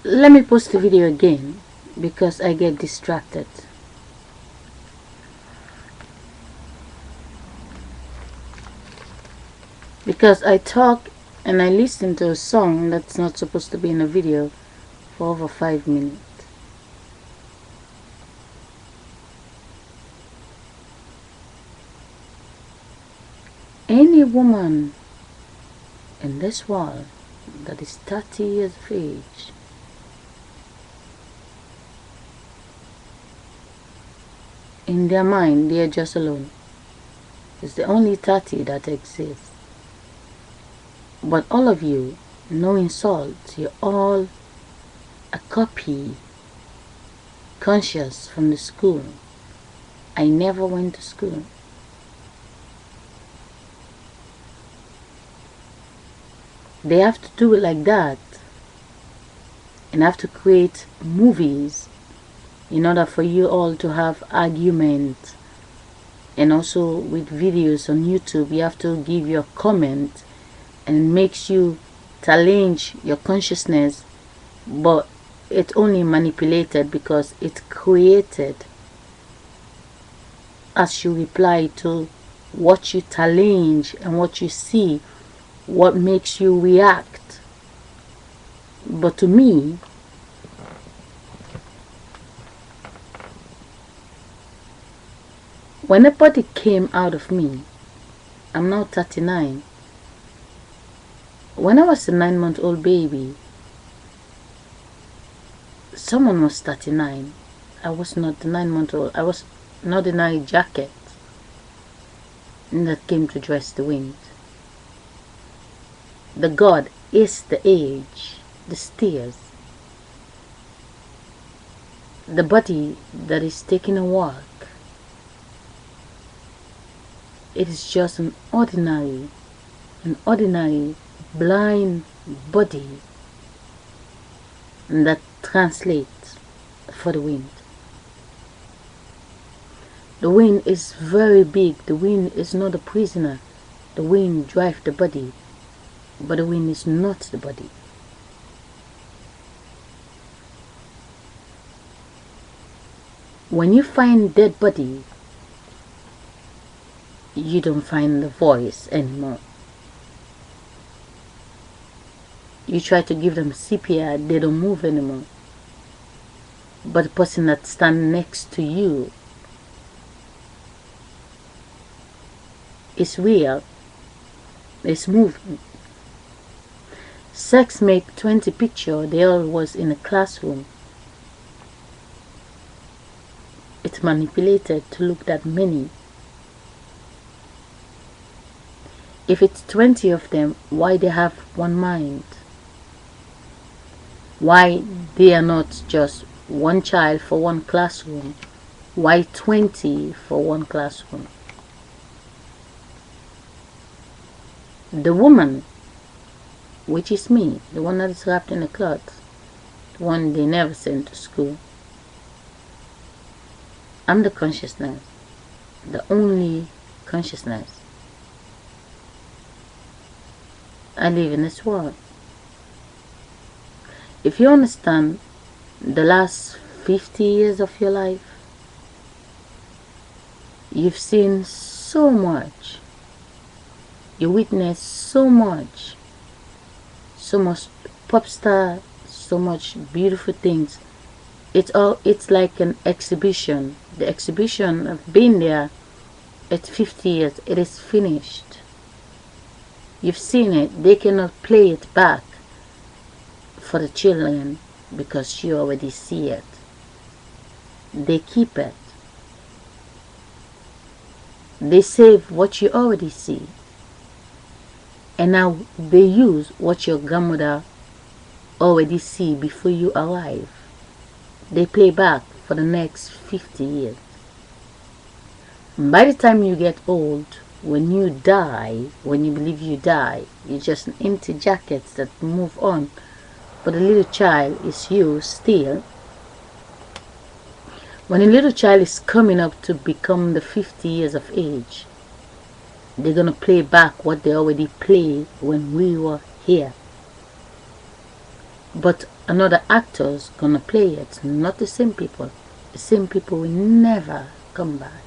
Let me post the video again because I get distracted. Because I talk and I listen to a song that's not supposed to be in a video for over 5 minutes. Any woman in this world that is 30 years of age in their mind they are just alone. It's the only 30 that exists. But all of you, no insult, you're all a copy conscious from the school. I never went to school. They have to do it like that and have to create movies in order for you all to have argument. And also with videos on YouTube, you have to give your comment, and it makes you challenge your consciousness, but it's only manipulated because it's created as you reply to what you challenge and what you see, what makes you react. But to me, when a body came out of me, I'm now 39. When I was a 9-month-old baby, someone was 39. I was not the 9-month-old. I was an ordinary jacket that came to dress the wind. The God is the age, the stairs, the body that is taking a walk. It is just an ordinary blind body that translates for the wind. The wind is very big. The wind is not a prisoner. The wind drives the body, but the wind is not the body. When you find dead body, you don't find the voice anymore. You try to give them CPR, they don't move anymore. But the person that stands next to you is real, it's moving. Sex make 20 picture, they all was in a classroom. It's manipulated to look that many. If it's 20 of them, why they have one mind? Why they are not just one child for one classroom? Why 20 for one classroom? The woman, which is me, the one that is wrapped in a cloth, the one they never sent to school, I'm the consciousness, the only consciousness. I live in this world. If you understand the last 50 years of your life, you've seen so much. You witnessed so much pop star, so much beautiful things. It's like an exhibition. The exhibition of being there, it's 50 years, it is finished. You've seen it, they cannot play it back for the children because you already see it. They keep it. They save what you already see. And now they use what your grandmother already see before you arrive. They play back for the next 50 years. By the time you get old, when you die, when you believe you die, you're just an empty jacket that move on. But the little child is you still. When a little child is coming up to become the 50 years of age, they're going to play back what they already played when we were here. but another actor's gonna play it, not the same people. The same people will never come back.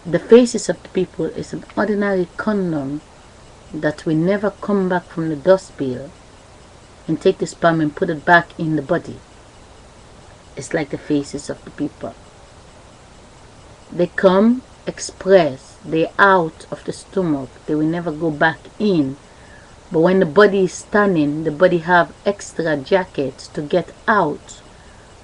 The faces of the people is an ordinary condom that will never come back from the dust bin and take the sperm and put it back in the body. It's like the faces of the people. They come express, they're out of the stomach, they will never go back in. But when the body is standing, the body have extra jackets to get out,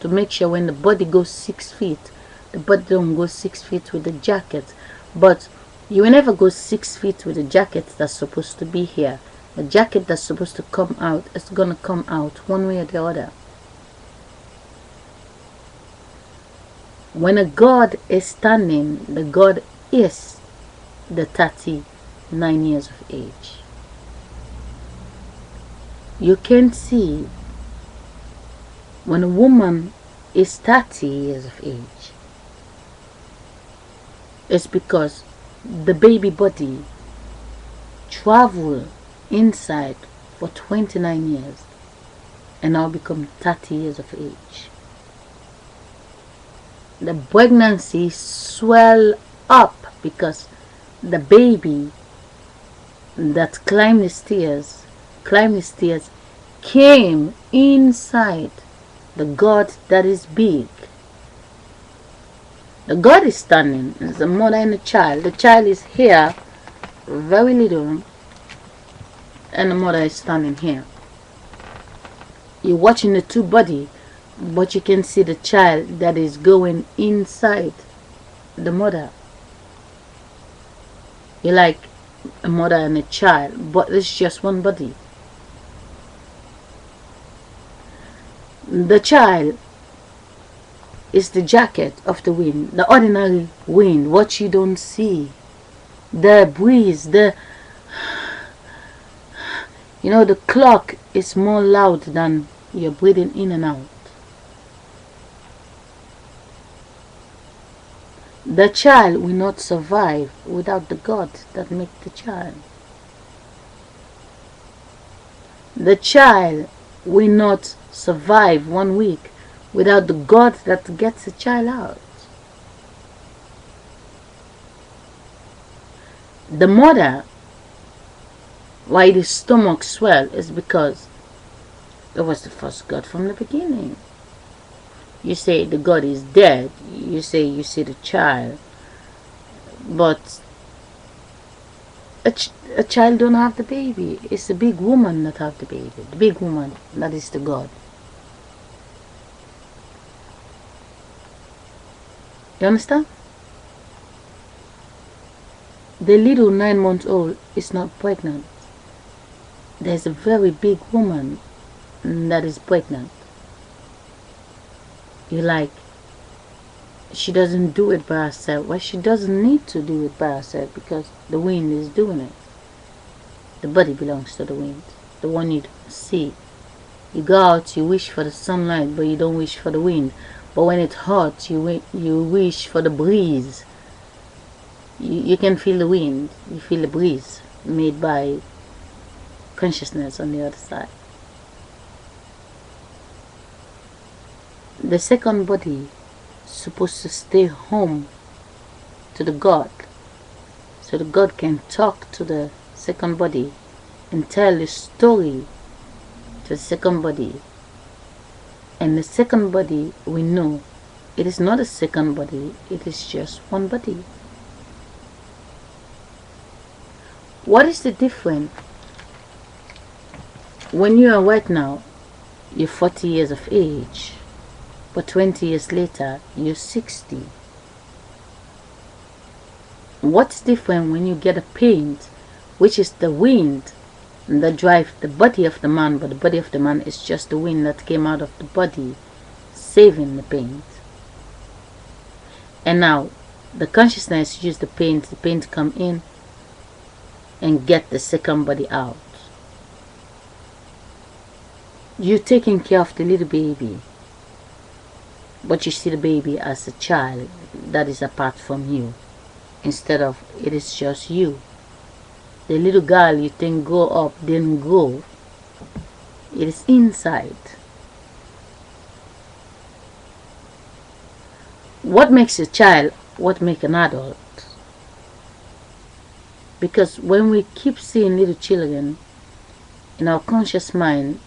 to make sure when the body goes 6 feet, the body don't go 6 feet with the jacket. But you will never go 6 feet with the jacket that's supposed to be here. The jacket that's supposed to come out is gonna come out one way or the other. When a god is standing, the god is the 39 years of age. You can see when a woman is 30 years of age, it's because the baby body travel inside for 29 years and now become 30 years of age. The pregnancy swell up because the baby that climbed the stairs came inside the God that is big. The God is standing. There's a mother and a child. The child is here, very little, and the mother is standing here. You're watching the two bodies, but you can see the child that is going inside the mother. You're like a mother and a child, but it's just one body. The child is the jacket of the wind, the ordinary wind, what you don't see. The breeze, the clock is more loud than you're breathing in and out. The child will not survive without the God that makes the child. The child will not survive 1 week without the God that gets the child out. The mother, why the stomach swell, is because it was the first God from the beginning. You say the God is dead, you say you see the child, but a child don't have the baby. It's the big woman that have the baby. The big woman, that is the God. You understand? The little 9-month-old is not pregnant. There's a very big woman that is pregnant. You like, she doesn't do it by herself. Well, she doesn't need to do it by herself because the wind is doing it. The body belongs to the wind, the one you don't see. You go out, you wish for the sunlight, but you don't wish for the wind. But when it's hot, you wish for the breeze. You can feel the wind, you feel the breeze made by consciousness on the other side. The second body is supposed to stay home to the God, so the God can talk to the second body and tell the story to the second body. And the second body, we know it is not a second body, it is just one body. What is the difference? When you are right now, you're 40 years of age, but 20 years later, you're 60. What's different when you get a pain, which is the wind that drives the body of the man, but the body of the man is just the wind that came out of the body, saving the paint. And now, the consciousness use the paint come in and get the second body out. You're taking care of the little baby, but you see the baby as a child that is apart from you, instead of it is just you. The little girl you think grow up, then grow. It is inside. What makes a child? What makes an adult? Because when we keep seeing little children in our conscious mind,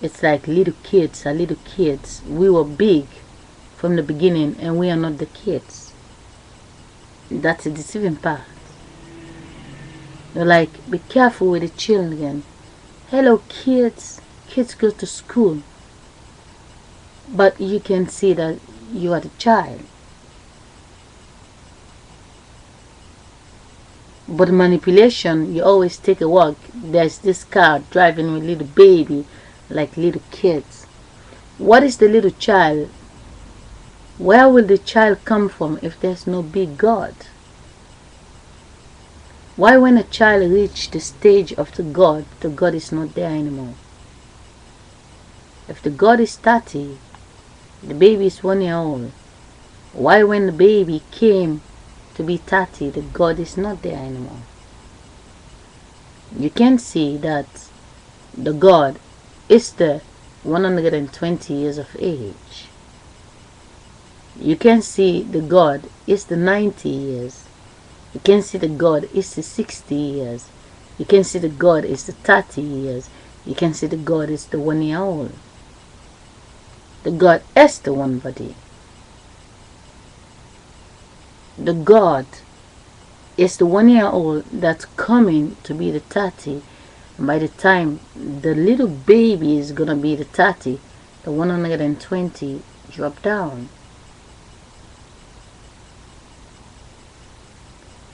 it's like little kids are little kids. We were big from the beginning and we are not the kids. That's a deceiving part. You're like, be careful with the children. Hello kids. Kids go to school. But you can see that you are the child. But manipulation, you always take a walk. There's this car driving with little baby, like little kids. What is the little child? Where will the child come from if there's no big God? Why when a child reaches the stage of the God is not there anymore? If the God is 30, the baby is 1 year old. Why when the baby came to be 30, the God is not there anymore? You can see that the God is the 120 years of age. You can see the God is the 90 years. You can see the God is the 60 years. You can see the God is the 30 years. You can see the God is the 1 year old. The God is the one body. The God is the 1 year old that's coming to be the 30. And by the time the little baby is going to be the 30, the 120 drop down.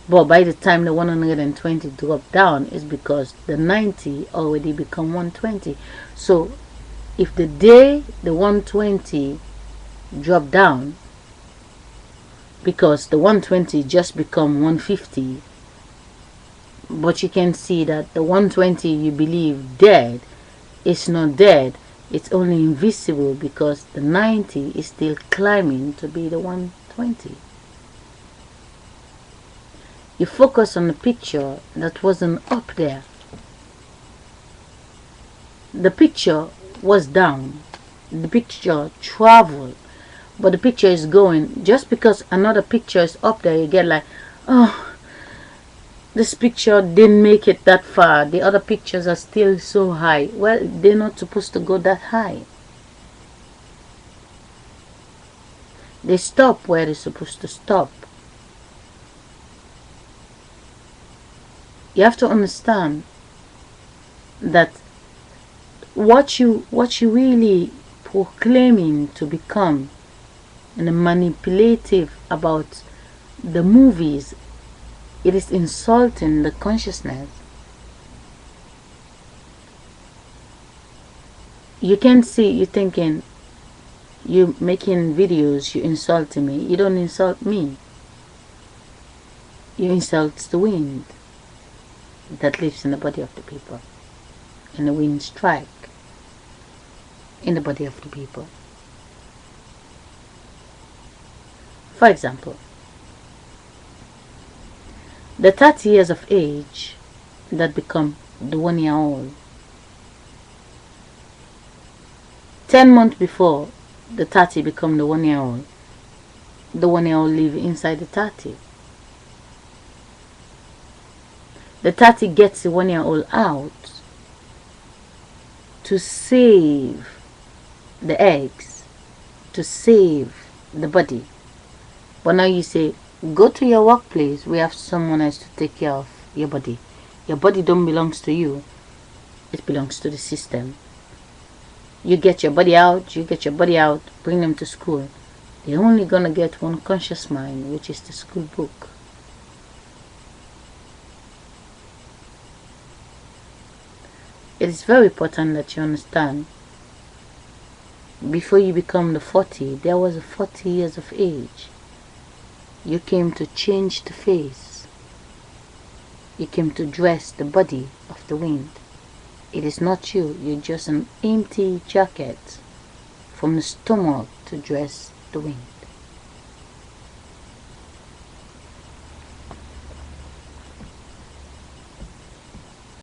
But by the time the 120 drop down is because the 90 already become 120. So if the day the 120 drop down, because the 120 just become 150, but you can see that the 120 you believe dead is not dead, it's only invisible because the 90 is still climbing to be the 120. You focus on the picture that wasn't up there. The picture was down, the picture traveled, but the picture is going. Just because another picture is up there, you get like, oh, this picture didn't make it that far, the other pictures are still so high. Well, they're not supposed to go that high. They stop where they're supposed to stop. You have to understand that what you really proclaiming to become and manipulative about the movies, it is insulting the consciousness. You can see, you're thinking, you making videos, you insulting me. You don't insult me. You insult the wind that lives in the body of the people. And the wind strike in the body of the people. For example, the 30 years of age that become the 1 year old, 10 months before the 30 become the 1 year old, the 1 year old live inside the 30. The 30 gets the 1 year old out to save the eggs, to save the body. But now you say, go to your workplace, we have someone else to take care of your body. Your body don't belongs to you, it belongs to the system. You get your body out, bring them to school. They're only gonna get one conscious mind, which is the school book. It is very important that you understand, before you become the 40, there was a 40 years of age. You came to change the face. You came to dress the body of the wind. It is not you. You're just an empty jacket from the stomach to dress the wind.